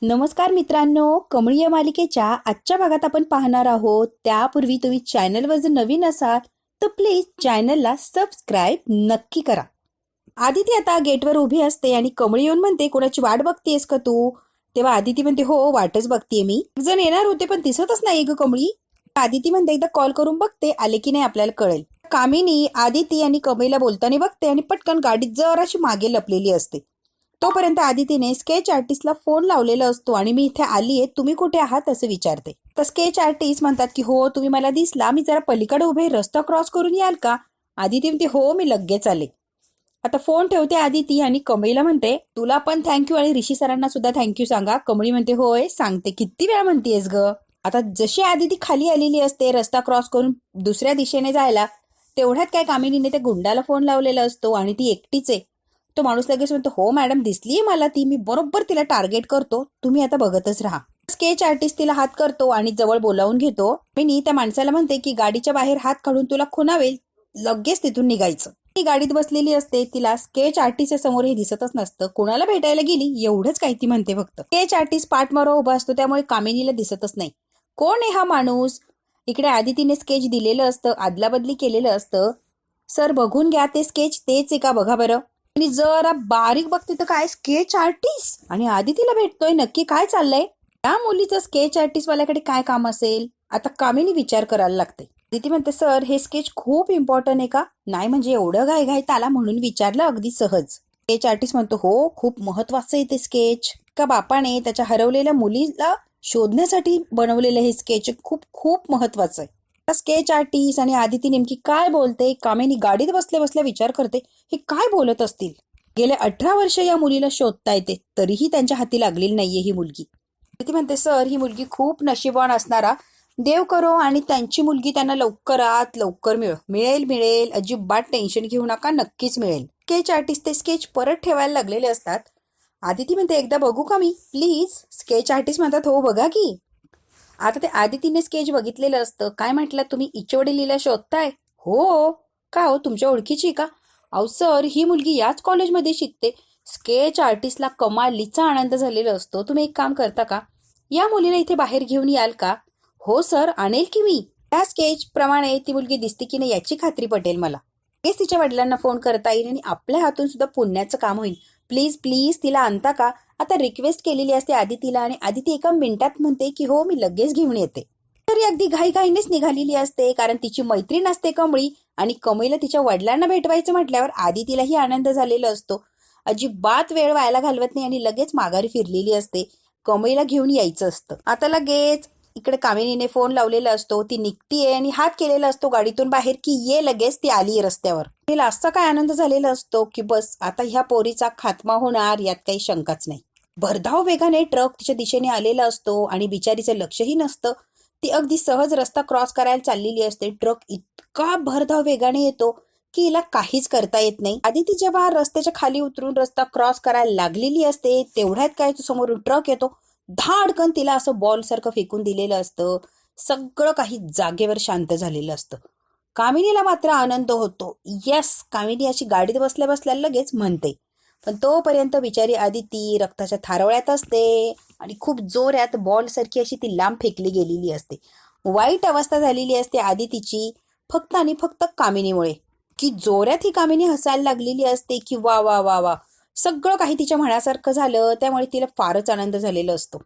नमस्कार मित्रांनो, कमळी या मालिकेच्या आजच्या भागात आपण पाहणार आहोत. त्यापूर्वी तुम्ही चॅनलवर जर नवीन असाल तर प्लीज चॅनलला सबस्क्राईब नक्की करा. आदिती आता गेटवर उभी असते आणि कमळी येऊन म्हणते, कोणाची वाट बघतेस का तू? तेव्हा आदिती म्हणते, हो वाटच बघतीये मी. एक जण येणार होते पण दिसतच नाही ग कमळी. आदिती म्हणते, एकदा कॉल करून बघते, आले की नाही आपल्याला कळेल. कामिनी आदिती आणि कमळीला बोलताना बघते आणि पटकन गाडीत जराशी मागे लपलेली असते. तोपर्यंत आदितीने स्केच आर्टिस्टला फोन लावलेला असतो आणि मी इथे आलीये, तुम्ही कुठे आहात असं विचारते. तर स्केच आर्टिस्ट म्हणतात की हो तुम्ही मला दिसला, मी जरा पलीकडे उभे, रस्ता क्रॉस करून याल का? आदिती म्हणते हो मी लगेच आले. आता फोन ठेवते आदिती आणि कमळीला म्हणते, तुला पण थँक्यू आणि ऋषी सरांना सुद्धा थँक्यू सांगा. कमळी म्हणते होय सांगते, किती वेळा म्हणतेस ग. आता जशी आदिती खाली आलेली असते रस्ता क्रॉस करून दुसऱ्या दिशेने जायला, तेवढ्यात काय कामिनीने त्या गुंडाला फोन लावलेला असतो आणि ती एकटीच आहे. तो माणूस लगेच म्हणतो, हो मॅडम दिसलीये मला ती, मी बरोबर तिला टार्गेट करतो, तुम्ही आता बघतच राहा. स्केच आर्टिस्ट तिला हात करतो आणि जवळ बोलावून घेतो. मी त्या माणसाला म्हणते की गाडीच्या बाहेर हात काढून तुला खुणावेल, लगेच तिथून निघायचं. ती गाडीत बसलेली असते, तिला स्केच आर्टिस्टच्या समोर हे दिसतच नसतं. कोणाला भेटायला गेली एवढंच काही ती म्हणते फक्त. स्केच आर्टिस्ट पाठमारा उभा असतो, त्यामुळे कामिनीला दिसतच नाही कोण आहे हा माणूस. इकडे आदितीने स्केच दिलेलं असतं, आदलाबदली केलेलं असतं. सर बघून घ्या ते स्केच तेच आहे का बघा बरं. आणि जरा बारीक बघते तर काय स्केच आर्टिस्ट आणि आदितीला भेटतोय, नक्की काय चाललंय. त्या मुलीचं स्केच आर्टिस्ट वाल्याकडे काय काम असेल. आता कामिनी विचार करायला लागते. आदिती म्हणते, सर हे स्केच खूप इम्पॉर्टंट आहे का? नाही म्हणजे एवढं घाईघाईत आला म्हणून विचारलं, अगदी सहज. स्केच आर्टिस्ट म्हणतो, हो खूप महत्वाचं आहे ते स्केच. का बापाने त्याच्या हरवलेल्या मुलीला शोधण्यासाठी बनवलेलं हे स्केच खूप खूप महत्वाचं आहे. स्केच आर्टिस्ट आणि आदिती नेमकी काय बोलते. कामिनी गाडीत बसल्या बसल्या विचार करते, हे काय बोलत असतील. गेले 18 वर्ष या मुलीला शोधता येते, तरीही त्यांच्या हाती लागलेली नाहीये ही मुलगी. आदिती म्हणते, सर ही मुलगी खूप नशीबवान असणारा देव करो आणि त्यांची मुलगी त्यांना लवकरात लवकर मिळेल मिळेल, अजिबात टेन्शन घेऊ नका, नक्कीच मिळेल. स्केच आर्टिस्ट ते स्केच परत ठेवायला लागलेले असतात. आदिती म्हणते, एकदा बघू का मी प्लीज. स्केच आर्टिस्ट म्हणतात, हो बघा की. आता ते आदितीने स्केच बघितलेलं असतं. काय म्हटलं तुम्ही, इचवडेलीला शोधताय? हो. का हो तुमच्या ओळखीची का? अहो सर ही मुलगी याच कॉलेजमध्ये शिकते. स्केच आर्टिस्टला कमालीचा आनंद झालेला असतो. तुम्ही एक काम करता का, या मुलीला इथे बाहेर घेऊन याल का? हो सर आणेल की मी. त्या स्केच प्रमाणे ती मुलगी दिसते की नाही याची खात्री पटेल मला. हेच तिच्या वडिलांना फोन करता येईल आणि आपल्या हातून सुद्धा पुण्याचं काम होईल. प्लीज प्लीज तिला आणता का? आता रिक्वेस्ट केलेली असते आदितीला आणि आदिती एका मिनिटात म्हणते की हो मी लगेच घेऊन येते. तरी अगदी घाईघाईनेच निघालेली असते, कारण तिची मैत्रीण असते कमळी आणि कमळीला तिच्या वडिलांना भेटवायचं म्हटल्यावर आदितीलाही आनंद झालेला असतो. अजिबात वेळ व्हायला घालवत नाही आणि लगेच माघारी फिरलेली असते. कमळीला घेऊन यायचं असतं. आता लगेच इकडे कामिनीने फोन लावलेला असतो, ती निघतीये आणि हात केलेला असतो गाडीतून बाहेर की ये लगेच. ती आली रस्त्यावर. तिला असा काय आनंद झालेला असतो की बस आता ह्या पोरीचा खात्मा होणार यात काही शंकाच नाही. भरधाव वेगाने ट्रक तिच्या दिशेने आलेला असतो आणि बिचारीचं लक्षही नसतं. ती अगदी सहज रस्ता क्रॉस करायला चाललेली असते. ट्रक इतका भरधाव वेगाने येतो की हिला काहीच करता येत नाही. आधी ती जेव्हा रस्त्याच्या खाली उतरून रस्ता क्रॉस करायला लागलेली असते, तेवढ्यात काय तो समोरून ट्रक येतो, धाडकन तिला असं बॉल सारखं फेकून दिलेलं असतं. सगळं काही जागेवर शांत झालेलं असतं. कामिनीला मात्र आनंद होतो. येस, कामिनी अशी गाडीत बसल्या बसल्या लगेच म्हणते. पण तोपर्यंत बिचारी आदिती रक्ताच्या थारोळ्यात असते आणि खूप जोरात बॉल सारखी अशी ती लांब फेकली गेलेली असते. वाईट अवस्था झालेली असते आदितीची, फक्त आणि फक्त कामिनीमुळे. की जोरात ही कामिनी हसायला लागलेली असते की वा वा वा वा, सगळं काही तिच्या मनासारखं झालं, त्यामुळे तिला फारच आनंद झालेला असतो.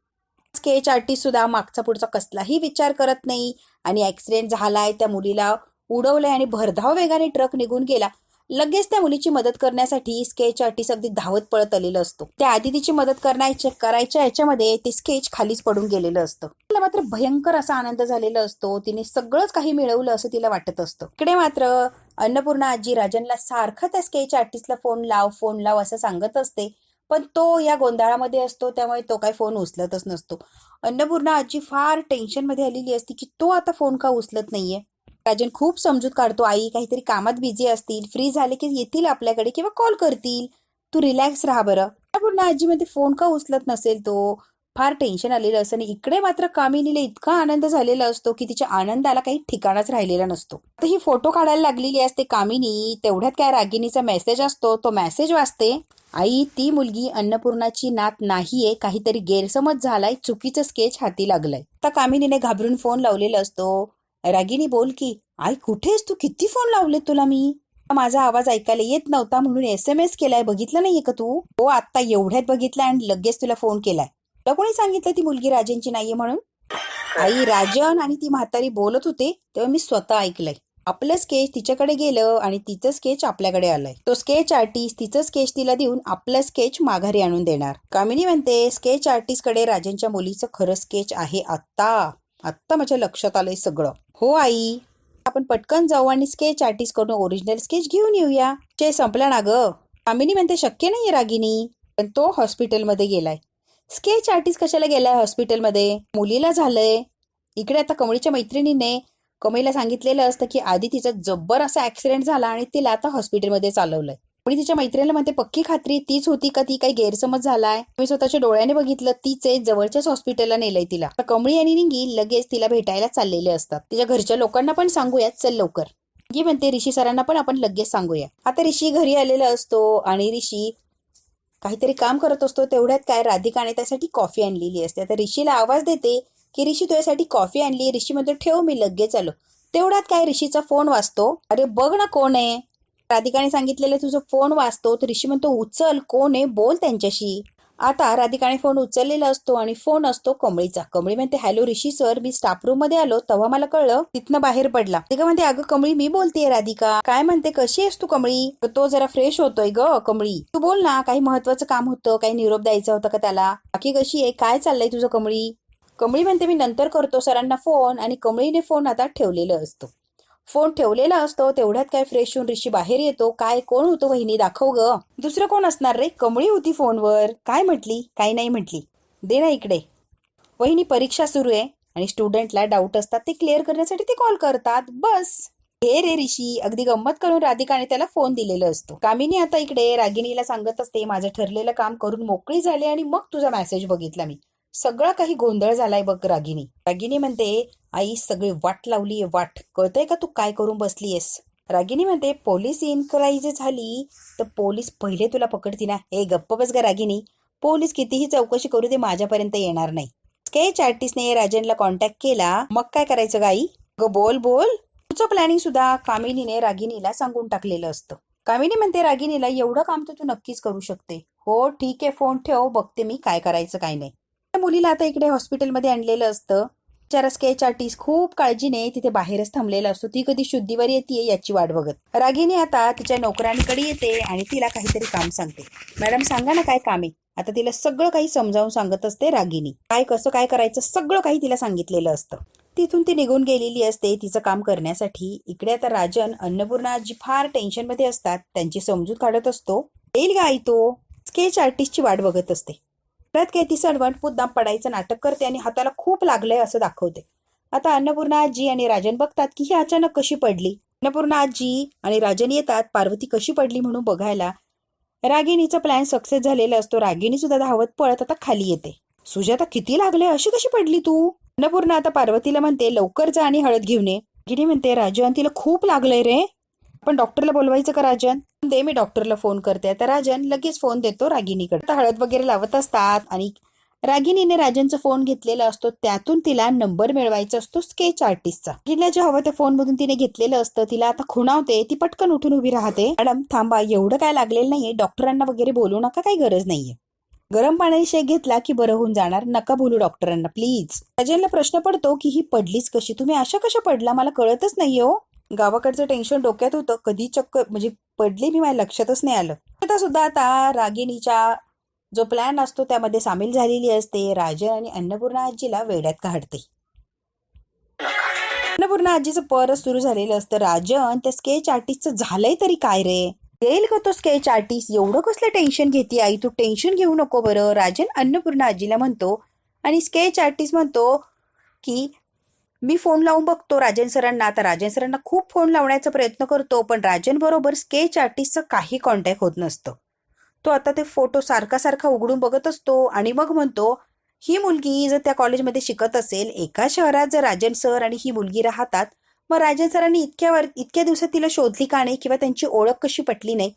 स्केच आर्टिस्ट सुद्धा मागचा पुढचा कसलाही विचार करत नाही आणि ऍक्सिडेंट झालाय, त्या मुलीला उडवलंय आणि भरधाव वेगाने ट्रक निघून गेला. लगेच त्या मुलीची मदत करण्यासाठी स्केच आर्टिस्ट अगदी धावत पळत आलेलं असतो. त्या आदितीची मदत करायच्या याच्यामध्ये ते स्केच खालीच पडून गेलेलं असतं. तिला मात्र भयंकर असा आनंद झालेला असतो. तिने सगळंच काही मिळवलं असं तिला वाटत असतं. इकडे मात्र अन्नपूर्णा आजी राजनला सारखं त्या स्केच आर्टिस्टला फोन लाव असं सांगत असते, पण तो या गोंधळामध्ये असतो, त्यामुळे तो काही फोन उचलतच नसतो. अन्नपूर्णा आजी फार टेन्शन मध्ये आलेली असते की तो आता फोन का उचलत नाहीये. राजन खूप समजूत काढतो, आई काहीतरी कामात बिझी असतील, फ्री झाले की येतील आपल्याकडे किंवा कॉल करतील, तू रिलॅक्स राहा बरं. अन्नपूर्णा आजी मध्ये फोन का उचलत नसेल तो, फार टेन्शन आलेलं असं. आणि इकडे मात्र कामिनीला इतका आनंद झालेला असतो की तिच्या आनंदाला काही ठिकाणाच राहिलेला नसतो. तर ही फोटो काढायला लागलेली असते कामिनी, तेवढ्यात काय रागिनीचा मेसेज असतो, तो मेसेज वाचते. आई, ती मुलगी अन्नपूर्णाची नात नाहीये, काहीतरी गैरसमज झालाय, चुकीचं स्केच हाती लागलंय. आता कामिनीने घाबरून फोन लावलेला असतो. रागिनी, बोल की. आई, कुठेस तू? किती फोन लावले तुला मी? माझा आवाज ऐकायला येत नव्हता म्हणून SMS केलाय, बघितलं नाहीये का तू? हो, आता एवढ्यात बघितलाय आणि लगेच तुला फोन केलाय. तुला कोणी सांगितलं ती मुलगी राजनची नाहीये म्हणून? आई, राजन आणि ती म्हातारी बोलत होते तेव्हा मी स्वतः ऐकलंय. आपलं स्केच तिच्याकडे गेलं आणि तिचं स्केच आपल्याकडे आलंय. तो स्केच आर्टिस्ट तिचं स्केच तिला देऊन आपलं स्केच माघारी आणून देणार. कामिनी म्हणते, स्केच आर्टिस्ट कडे राजनच्या मुलीचं खरं स्केच आहे. आत्ता माझ्या लक्षात आलंय सगळं. हो आई, आपण पटकन जाऊ आणि स्केच आर्टिस्ट कडून ओरिजिनल स्केच घेऊन येऊया. ते संपला ना ग. कामिनी म्हणते, शक्य नाहीये रागिनी, पण तो हॉस्पिटलमध्ये गेलाय. स्केच आर्टिस्ट कशाला गेलाय हॉस्पिटलमध्ये? मुलीला झालंय. इकडे आता कमळीच्या मैत्रिणीने कमळीला सांगितलेलं असतं की आधी तिचा जब्बर असा ऍक्सिडेंट झाला आणि तिला आता हॉस्पिटलमध्ये चालवलंय. पण तिच्या मैत्रिणीला म्हणते, पक्की खात्री तीच होती का? ती काही गैरसमज झालाय? मी स्वतःच्या डोळ्याने बघितलं, तीचे जवळच्याच हॉस्पिटलला नेलंय तिला. कमळी आणि निंगी लगेच तिला भेटायला चाललेले असतात. तिच्या घरच्या लोकांना पण सांगूयात, चल लवकर. निंगी म्हणते, ऋषी सरांना पण आपण लगेच सांगूया. आता ऋषी घरी आलेला असतो आणि ऋषी काहीतरी काम करत असतो. तेवढ्यात काय राधिकाने त्यासाठी कॉफी आणलेली असते. आता ऋषीला आवाज देते की ऋषी, तुझ्यासाठी कॉफी आणली. ऋषी म्हणतो, ठेव, मी लगेच आलो. तेवढ्यात काय ऋषीचा फोन वाजतो. अरे बघ ना कोण आहे. राधिकाने सांगितलेलं तुझं फोन वाजतो. तर ऋषी म्हणतो, उचल, कोण आहे, बोल त्यांच्याशी. आता राधिकाने फोन उचललेला असतो आणि फोन असतो कमळीचा. कमळी म्हणते, हॅलो ऋषी सर, मी स्टाफ रूम मध्ये आलो तेव्हा मला कळलं, तिथनं बाहेर पडला. राधिका म्हणते, अगं कमळी, मी बोलतेय. राधिका काय म्हणते, कशी आहेस तू कमळी? तो जरा फ्रेश होतोय ग. कमळी, तू बोल ना, काही महत्वाचं काम होतं, काही निरोप द्यायचा होता का त्याला? बाकी कशी आहे, काय चाललंय तुझं कमळी? कमळी म्हणते, मी नंतर करतो सरांना फोन. आणि कमळीने फोन आता ठेवलेला असतो. फोन ठेवलेला असतो तेवढ्यात काय फ्रेश होऊन ऋषी बाहेर येतो. काय, कोण होतो वहिनी, दाखव ग. दुसरं कोण असणार रे? कमळी होती फोनवर. काय म्हटली? काही नाही म्हटली. दे ना इकडे. वहिनी, परीक्षा सुरू आहे आणि स्टुडंटला डाऊट असतात, ते क्लिअर करण्यासाठी ते कॉल करतात, बस. हे रे ऋषी, अगदी गंमत करून राधिकाने त्याला फोन दिलेला असतो. कामिनी आता इकडे रागिनीला सांगत असते, माझं ठरलेलं काम करून मोकळी झाले आणि मग तुझा मेसेज बघितला मी. सगळा काही गोंधळ झालाय बघ रागिनी. रागिनी म्हणते, आई, सगळी वाट लावलीये, वाट. कळतंय का तू काय करून बसलीयस? रागिनी म्हणते, पोलीस इन्क्वायरी झाली तर पोलीस पहिले तुला पकडती ना. ए गप्प बस ग रागिनी, पोलीस कितीही चौकशी करू दे, माझ्यापर्यंत येणार नाही. स्केच आर्टिस्टने राजनला कॉन्टॅक्ट केला, मग काय करायचं गाई? ग बोल बोल. तुझं प्लॅनिंग सुद्धा कामिनीने रागिनीला सांगून टाकलेलं असतं. कामिनी म्हणते रागिनीला, एवढं काम तर तू नक्कीच करू शकते. हो ठीक आहे, फोन ठेव, बघते मी काय करायचं काय नाही. त्या मुलीला आता इकडे हॉस्पिटलमध्ये आणलेलं असतं. बिचारा स्केच आर्टिस्ट खूप काळजीने तिथे बाहेरच थांबलेला असतो. ती कधी शुद्धीवर येते याची वाट बघत. रागिनी आता तिच्या नोकरांकडे येते आणि तिला काहीतरी काम सांगते. मॅडम सांगा ना काय काम आहे. आता तिला सगळं काही समजावून सांगत असते रागिनी. काय कसं काय करायचं सगळं काही तिला सांगितलेलं असतं. तिथून ती निघून गेलेली असते तिचं काम करण्यासाठी. इकडे आता राजन, अन्नपूर्णा आजी फार टेन्शन मध्ये असतात. त्यांची समजूत काढत असतो. येईल का आई तो? स्केच आर्टिस्टची वाट बघत असते. परत काय ती सडवट मुद्दाम पडायचं नाटक करते आणि हाताला खूप लागलंय असं दाखवते. आता अन्नपूर्णा आजी आणि राजन बघतात की ही अचानक कशी पडली. अन्नपूर्णा आजी आणि राजन येतात पार्वती कशी पडली म्हणून बघायला. रागिणीचा प्लॅन सक्सेस झालेला असतो. रागिणी सुद्धा धावत पळत आता खाली येते. सुजाता, किती लागले, अशी कशी पडली तू? अन्नपूर्णा आता पार्वतीला म्हणते, लवकर जा आणि हळद घेऊन ये. रागिणी म्हणते, राजन, तिला खूप लागलंय रे, आपण डॉक्टरला बोलवायचं का राजन? दे, मी डॉक्टरला फोन करते. आता राजन लगेच फोन देतो रागिनीकडे. आता हळद वगैरे लावत असतात आणि रागिनीने राजनचा फोन घेतलेला असतो. त्यातून तिला नंबर मिळवायचा असतो स्केच आर्टिस्टचा. रागिनीला जे हवं त्या फोन मधून तिने घेतलेलं असतं. तिला आता खुणावते. ती पटकन उठून उभी राहते. मॅडम थांबा, एवढं काय लागलेलं नाहीये, डॉक्टरांना वगैरे बोलू नका, काही गरज नाहीये. गरम पाण्याने शेक घेतला की बरं होऊन जाणार, नका बोलू डॉक्टरांना प्लीज. राजनला प्रश्न पडतो की ही पडलीच कशी, तुम्ही अशा कशा पडला, मला कळतच नाहीये हो. गावाकडचं टेन्शन डोक्यात होतं, कधी चक्कर म्हणजे पडले मी, माझ्या लक्षातच नाही आलं. आता सुद्धा आता रागिणीच्या जो प्लॅन असतो त्यामध्ये सामील झालेली असते. राजन आणि अन्नपूर्णा आजीला वेड्यात काढते. अन्नपूर्णा आजीचं परत सुरू झालेलं असतं. राजन, त्या स्केच आर्टिस्टचं झालंय तरी काय रे? येईल का तो स्केच आर्टिस्ट? एवढं कसलं टेन्शन घेते आई तू? टेन्शन घेऊ नको बरं, राजन अन्नपूर्णा आजीला म्हणतो. आणि स्केच आर्टिस्ट म्हणतो की मी फोन लावून बघतो राजन सरांना. आता राजन सरांना खूप फोन लावण्याचा प्रयत्न करतो, पण राजन बरोबर स्केच आर्टिस्टचं काही कॉन्टॅक्ट होत नसतं. तो आता ते फोटो सारखा सारखा उघडून बघत असतो आणि मग म्हणतो, ही मुलगी जर त्या कॉलेजमध्ये शिकत असेल, एका शहरात जर राजन सर आणि ही मुलगी राहतात, मग राजन सरांनी इतक्या दिवसात तिला शोधली का नाही, किंवा त्यांची ओळख कशी पटली नाही?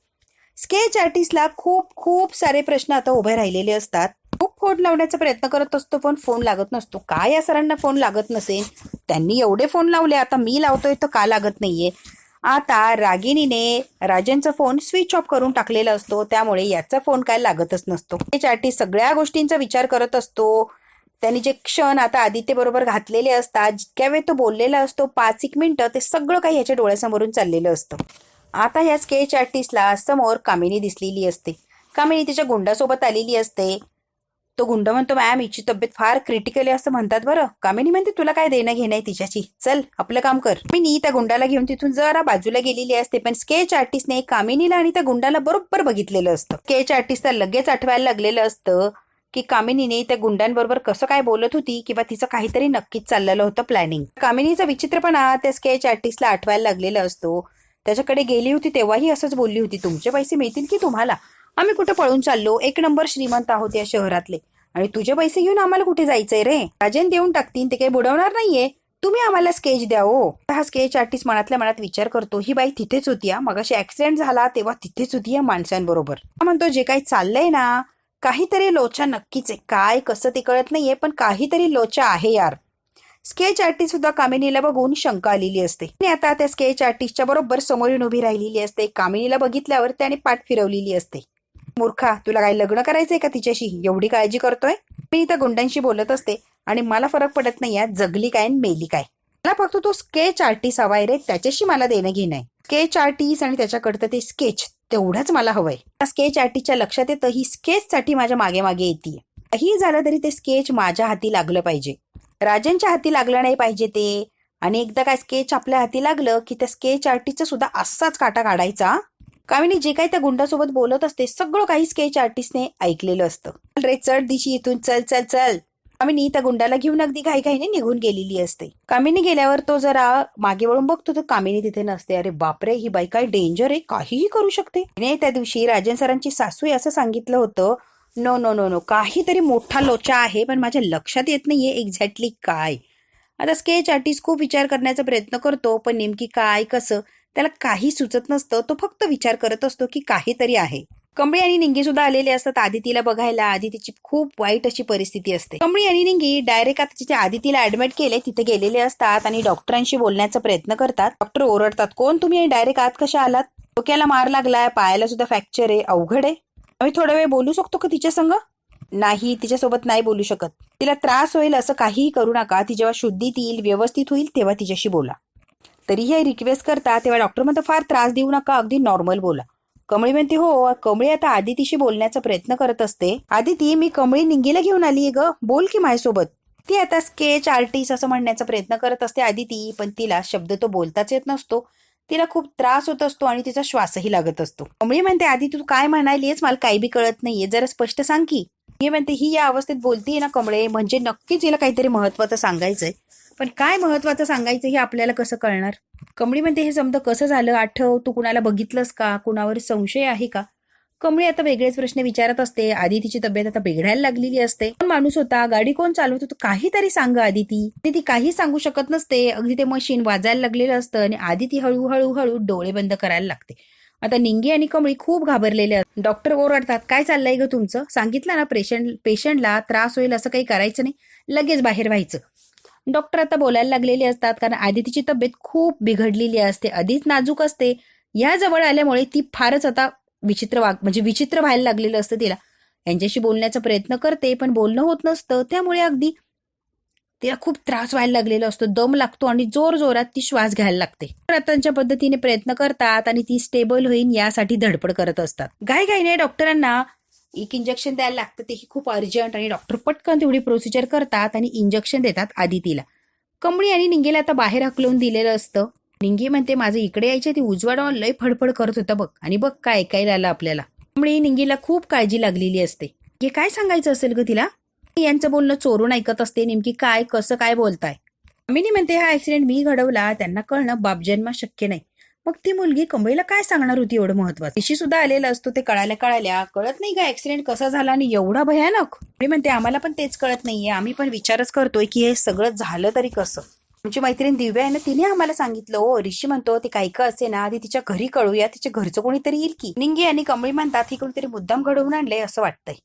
स्केच आर्टिस्टला खूप खूप सारे प्रश्न आता उभे राहिलेले असतात. खूप फोन लावण्याचा प्रयत्न करत असतो पण फोन लागत नसतो. का या सरांना फोन लागत नसेल? त्यांनी एवढे फोन लावले, आता मी लावतोय तर का लागत नाहीये? आता रागिणीने राजनचा फोन स्विच ऑफ करून टाकलेला असतो, त्यामुळे याचा फोन काय लागतच नसतो. स्केच आर्टिस्ट सगळ्या गोष्टींचा विचार करत असतो. त्यांनी जे क्षण आता आदित्य बरोबर घातलेले असतात, जितक्या वेळ तो बोललेला असतो 5-1 मिनिटं, ते सगळं काही ह्याच्या डोळ्यासमोरून चाललेलं असतं. आता ह्या स्केच आर्टिस्टला समोर कामिनी दिसलेली असते. कामिनी तिच्या गुंडासोबत आलेली असते. तो गुंड म्हणतो, मॅम हिची तब्येत फार क्रिटिकल आहे असं म्हणतात बरं. कामिनी म्हणते, तुला काय देणं घेणं आहे तिच्याशी, चल आपलं काम कर. कामिनी त्या गुंडाला घेऊन तिथून जरा बाजूला गेलेली असते, पण स्केच आर्टिस्टने कामिनीला आणि त्या गुंडाला बरोबर बघितलेलं असतं. स्केच आर्टिस्टला लगेच आठवायला लागलेलं असतं की कामिनीने त्या गुंडांबरोबर कसं काय बोलत होती किंवा तिचं काहीतरी नक्कीच चाललेलं होतं प्लॅनिंग. कामिनीचा विचित्रपणा त्या स्केच आर्टिस्टला आठवायला लागलेला असतो. त्याच्याकडे गेली होती तेव्हाही असंच बोलली होती, तुमचे पैसे मिळतील की तुम्हाला? आम्ही कुठे पळून चाललो, 1 नंबर श्रीमंत आहोत या शहरातले, आणि तुझे पैसे घेऊन आम्हाला कुठे जायचंय रे? राजन देऊन टाकतील, ते काही बुडवणार नाहीये, तुम्ही आम्हाला स्केच द्या हो. हा स्केच आर्टिस्ट मनातल्या मनात विचार करतो, ही बाई तिथेच होती, मगाशी ऍक्सिडेंट झाला तेव्हा तिथेच होती या माणसांबरोबर. म्हणतो, जे काही चाललंय ना, काहीतरी लोचा नक्कीच आहे. काय कसं ते कळत नाहीये, पण काहीतरी लोचा आहे यार. स्केच आर्टिस्ट सुद्धा कामिनीला बघून शंका आलेली असते. आणि आता त्या स्केच आर्टिस्टच्या बरोबर समोर येऊन उभी राहिलेली असते. कामिनीला बघितल्यावर त्याने पाठ फिरवलेली असते. मूर्खा, तुला काय लग्न करायचंय का तिच्याशी? एवढी काळजी करतोय? मी त्या गुंडांशी बोलत असते आणि मला फरक पडत नाही यात जगली काय आणि मेली काय. मला फक्त तो स्केच आर्टिस्ट हवाय रे, त्याच्याशी मला देणं घेणं आहे. स्केच आर्टिस्ट आणि त्याच्याकडचं ते स्केच, तेवढंच मला हवंय. स्केच आर्टिस्टच्या लक्षात येतं ही स्केचसाठी माझ्या मागे मागे येते. काही झालं तरी ते स्केच माझ्या हाती लागलं पाहिजे, राजनच्या हाती लागलं नाही पाहिजे ते. आणि एकदा काय स्केच आपल्या हाती लागलं की त्या स्केच आर्टिस्टचा सुद्धा असाच काटा काढायचा. कामिनी जे काही त्या गुंडासोबत बोलत असते सगळं काही स्केच आर्टिस्टने ऐकलेलं असतं. रे चढ दिशी इथून, चल चल चल. कामिनी त्या गुंडाला घेऊन अगदी घाईघाईने निघून गेलेली असते. कामिनी गेल्यावर तो जरा मागे वळून बघतो तर कामिनी तिथे नसते. अरे बापरे, ही बाई काय डेंजर आहे, काहीही करू शकते. त्या दिवशी राजन सरांची सासू असं सांगितलं होतं. नो नो नो नो, काहीतरी मोठा लोचा आहे, पण माझ्या लक्षात येत नाहीये एक्झॅक्टली काय. आता स्केच आर्टिस्ट खूप विचार करण्याचा प्रयत्न करतो, पण नेमकी काय कसं त्याला काही सुचत नसतं. तो फक्त विचार करत असतो की काहीतरी आहे. कमळी आणि निंगी सुद्धा आलेले असतात आदितीला बघायला. आदितीची खूप वाईट अशी परिस्थिती असते. कमळी आणि निंगी डायरेक्ट आता जिथे आदितीला ऍडमिट केले तिथे गेलेले असतात आणि डॉक्टरांशी बोलण्याचा प्रयत्न करतात. डॉक्टर ओरडतात, कोण तुम्ही, डायरेक्ट आत कशा आलात? डोक्याला मार लागलाय, पायाला सुद्धा फ्रॅक्चर आहे, अवघड आहे. आम्ही थोडा वेळ बोलू शकतो का तिच्या संग? नाही, तिच्यासोबत नाही बोलू शकत. तिला त्रास होईल असं काहीही करू नका. ती जेव्हा शुद्धीत येईल, व्यवस्थित होईल, तेव्हा तिच्याशी बोला. तरीही रिक्वेस्ट करता तेव्हा डॉक्टर म्हणतो, फार त्रास देऊ नका, अगदी नॉर्मल बोला. कमळी म्हणते, हो. कमळी आता आदितीशी बोलण्याचा प्रयत्न करत असते. आदिती, मी कमळी निंगीला घेऊन आलीये ग, बोल की माझ्यासोबत. ती आता स्केच आर्टिस्ट असं म्हणण्याचा प्रयत्न करत असते आदिती, पण तिला शब्द तो बोलताच येत नसतो. तिला खूप त्रास होत असतो आणि तिचा श्वासही लागत असतो. कमळी म्हणते, आदिती तू काय म्हणालीयस, मला काही बी कळत नाहीये, जरा स्पष्ट सांग की. मी म्हणते, ही या अवस्थेत बोलतीये ना कमळे, म्हणजे नक्कीच हिला काहीतरी महत्वाचं सांगायचंय. पण काय महत्वाचं सांगायचं हे आपल्याला कसं कळणार? कमळी म्हणते, हे समजा कसं झालं आठव, तू कुणाला बघितलंस का, कुणावर संशय आहे का? कमळी आता वेगळेच प्रश्न विचारत असते. आदितीची तब्येत आता बिघडायला लागलेली असते. कोण माणूस होता, गाडी कोण चालवत होतं, काहीतरी सांग आदिती. ती काही सांगू शकत नसते. अगदी ते मशीन वाजायला लागलेलं असतं आणि आदिती हळूहळू डोळे बंद करायला लागते. आता निंगी आणि कमळी खूप घाबरलेले असतात. डॉक्टर ओरडतात, काय चाललंय ग तुमचं? सांगितलं ना पेशंटला त्रास होईल असं काही करायचं नाही, लगेच बाहेर व्हायचं. डॉक्टर आता बोलायला लागलेले असतात, कारण आदितीची तब्येत खूप बिघडलेली असते, आधीच नाजूक असते. या जवळ आल्यामुळे ती फारच आता विचित्र व्हायला लागलेलं असतं तिला. यांच्याशी बोलण्याचा प्रयत्न करते पण बोलणं होत नसतं, त्यामुळे अगदी तिला खूप त्रास व्हायला लागलेला असतो. दम लागतो आणि जोर जोरात ती श्वास घ्यायला लागते. तर त्यांच्या पद्धतीने प्रयत्न करतात आणि ती स्टेबल होईल यासाठी धडपड करत असतात. घाईघाईने डॉक्टरांना एक इंजेक्शन द्यायला लागतं, तेही खूप अर्जंट, आणि डॉक्टर पटकन तेवढी प्रोसिजर करतात आणि इंजेक्शन देतात आदितीला. कमळी आणि निंगीला आता बाहेर हकलवून दिलेलं असतं. निंगी म्हणते, माझं इकडे यायचे ती उजवाडा लय फडफड करत होता बघ, आणि बघ काय ऐकायला आलं आपल्याला. कमळी निंगीला खूप काळजी लागलेली असते. हे काय सांगायचं असेल ग तिला? यांचं बोलणं चोरून ऐकत असते, नेमकी काय कसं काय बोलताय. कमळी म्हणते, हा ऍक्सिडेंट मी घडवला, त्यांना कळणं बापजन्मा शक्य नाही. मग ती मुलगी कमळीला काय सांगणार होती एवढं महत्वाचं? तिशी सुद्धा आलेलं असतो, ते कळाल्या कळत नाही का ऍक्सिडेंट कसा झाला आणि एवढा भयानक. मी म्हणते, आम्हाला पण तेच कळत नाहीये, आम्ही पण विचारच करतोय की हे सगळं झालं तरी कसं. आमची मैत्रीण दिव्या आहे ना, तिने आम्हाला सांगितलं. ओ ऋषी म्हणतो ते काही का असे ना, आधी तिच्या घरी कळूया, तिच्या घरचं कोणीतरी येईल की. निंगी आणि कमळी म्हणतात ही कोणीतरी मुद्दाम घडवून आणले असं वाटतंय.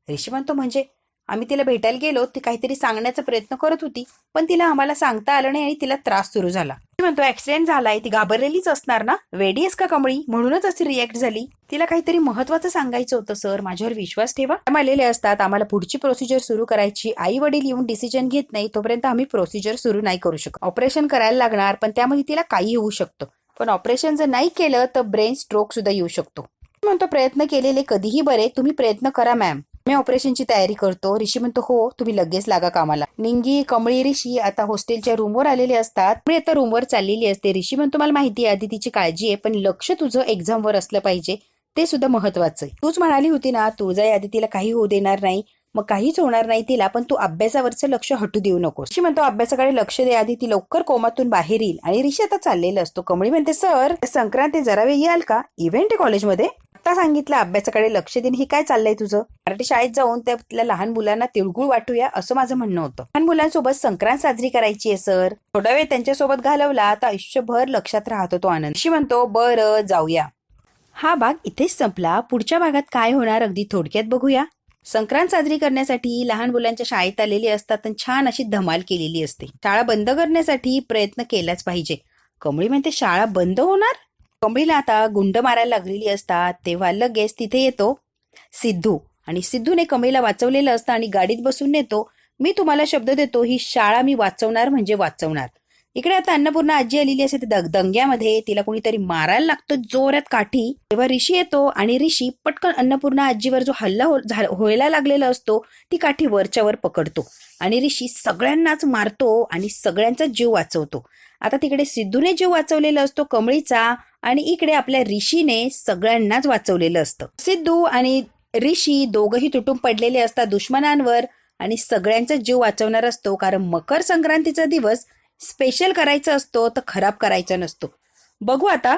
ऋषी म्हणतो म्हणजे आम्ही तिला भेटायला गेलो, ती काहीतरी सांगण्याचा प्रयत्न करत होती, पण तिला आम्हाला सांगता आलं नाही आणि तिला त्रास सुरू झाला. म्हणतो ऍक्सिडेंट झालाय, ती घाबरलेलीच असणार ना. वेडी आहेस का कमळी, म्हणूनच अशी रिॲक्ट झाली. तिला काहीतरी महत्वाचं सांगायचं होतं. सर माझ्यावर विश्वास ठेवा. आलेले असतात, आम्हाला पुढची प्रोसिजर सुरू करायची. आई वडील येऊन डिसिजन घेत नाही तोपर्यंत आम्ही प्रोसिजर सुरू नाही करू शकत. ऑपरेशन करायला लागणार, पण त्यामध्ये तिला काही होऊ शकतं. पण ऑपरेशन जर नाही केलं तर ब्रेन स्ट्रोक सुद्धा येऊ शकतो. म्हणतो प्रयत्न केलेले कधीही बरे, तुम्ही प्रयत्न करा मॅम, मी ऑपरेशनची तयारी करतो. ऋषी म्हणतो हो, तुम्ही लगेच लागा कामाला. निंगी, कमळी, ऋषी आता हॉस्टेलच्या रूमवर आलेले असतात. मी आता रूमवर चाललेली असते. ऋषी म्हणतो मला माहिती आहे आधी तिची काळजी आहे, पण लक्ष तुझं एक्झामवर असलं पाहिजे, ते सुद्धा महत्वाचं आहे. तूच म्हणाली होती ना तुळजाई आधी तिला काही होऊ देणार नाही, मग काहीच होणार नाही तिला, पण तू अभ्यासावरचं लक्ष हटू देऊ नकोस. ऋषी म्हणतो अभ्यासाकडे लक्ष दे आधी, ती लवकर कोमातून बाहेर येईल. आणि ऋषी आता चाललेला असतो. कमळी म्हणते सर संक्रांती जरा वेळ याल का, इव्हेंट आहे कॉलेजमध्ये. आता सांगितलं अभ्यासाकडे लक्ष देईन, हे काय चाललंय तुझं. मराठी शाळेत जाऊन त्या लहान मुलांना तिळगुळ वाटूया असं माझं म्हणणं होतं. लहान मुलांसोबत संक्रांत साजरी करायची आहे सर. थोडा वेळ त्यांच्यासोबत घालवला तर आयुष्यभर लक्षात राहतो तो आनंद. ऋषी म्हणतो बरं जाऊया. हा भाग इथेच संपला. पुढच्या भागात काय होणार अगदी थोडक्यात बघूया. संक्रांत साजरी करण्यासाठी लहान मुलांच्या शाळेत आलेली असतात आणि छान अशी धमाल केलेली असते. शाळा बंद करण्यासाठी प्रयत्न केलाच पाहिजे. कमळी म्हणते शाळा बंद होणार. कमळीला आता गुंड मारायला लागलेली असतात. तेव्हा लगेच तिथे येतो सिद्धू आणि सिद्धूने कमळीला वाचवलेलं असतं आणि गाडीत बसून नेतो. मी तुम्हाला शब्द देतो ही शाळा मी वाचवणार म्हणजे वाचवणार. इकडे आता अन्नपूर्णा आजी आलेली असते. दंग्यामध्ये तिला कोणीतरी मारायला लागतं जोरात काठी. तेव्हा ऋषी येतो आणि ऋषी पटकन अन्नपूर्णा आजीवर जो हल्ला व्हायला लागलेला असतो ती काठी वरच्यावर पकडतो आणि ऋषी सगळ्यांनाच मारतो आणि सगळ्यांचा जीव वाचवतो. आता तिकडे सिद्धूने जीव वाचवलेला असतो कमळीचा आणि इकडे आपल्या ऋषीने सगळ्यांनाच वाचवलेलं असतं. सिद्धू आणि ऋषी दोघंही तुटून पडलेले असतात दुश्मनांवर आणि सगळ्यांचा जीव वाचवणार असतो, कारण मकर संक्रांतीचा दिवस स्पेशल करायचा असतो तर खराब करायचा नसतो. बघू आता